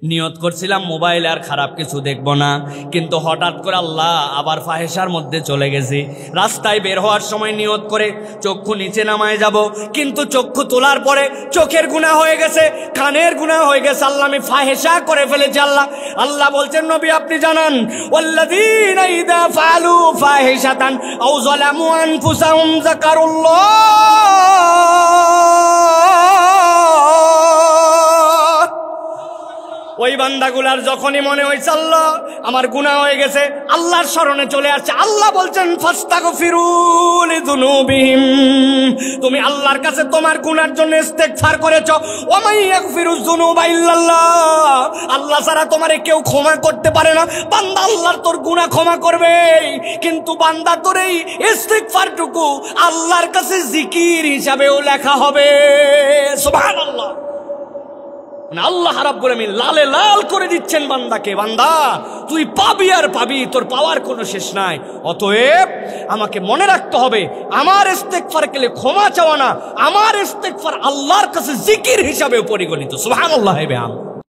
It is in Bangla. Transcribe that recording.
নিয়ত করছিলাম মোবাইল আর খারাপ কিছু দেখব না, কিন্তু হঠাৎ করে আল্লাহ আবার ফাহেশার মধ্যে চলে গেছি। রাস্তায় বের হওয়ার সময় নিয়ত করে চক্ষু নিচে নামায় যাব, কিন্তু চক্ষু তোলার পরে চোখের গুনাহ হয়ে গেছে, কানের গুনাহ হয়ে গেছে। আল্লাহ আমি ফাহেশা করে ফেলেছি। আল্লাহ বলছেন নবী আপনি জানান, ওয়াল্লাযীনা ইযা ফাআলু ফাহিশাতান আও যালামু আনফুসাহুম যাকারুল্লাহ, ওই বান্দাগুলার যখনই মনে হয়েছে আল্লাহ আমার গুনাহ হয়ে গেছে, আল্লাহর স্মরণে চলে আসছে, আল্লাহ বলছেন ফাস্তাগফিরু লিযুনুবিহিম, তুমি আল্লাহর কাছে তোমার গুনার জন্য ইস্তেগফার করেছো। ওয়া মান ইয়াগফিরুয যুনুবা ইল্লাল্লাহ, আল্লাহ ছাড়া তোমারে কেউ ক্ষমা করতে পারে না। বান্দা আল্লাহর তোর গুনাহ ক্ষমা করবে, কিন্তু বান্দা তোর এই ইস্তেগফারটুকু আল্লাহর কাছে জিকির হিসাবেও লেখা হবে। সুবহানাল্লাহ। আল্লাহ রাব্বুল আমিন লালে লাল করে দিচ্ছেন বান্দাকে, বান্দা তুই পাবি আর পাবি, তোর পাওয়ার কোনো শেষ নাই। অতএব আমাকে মনে রাখতে হবে আমার ইস্তেগফার কেলে ক্ষমা চাওয়া না, আমার ইস্তেগফার আল্লাহর কাছে জিকির হিসাবে পরিগণিত। সুবহানাল্লাহ।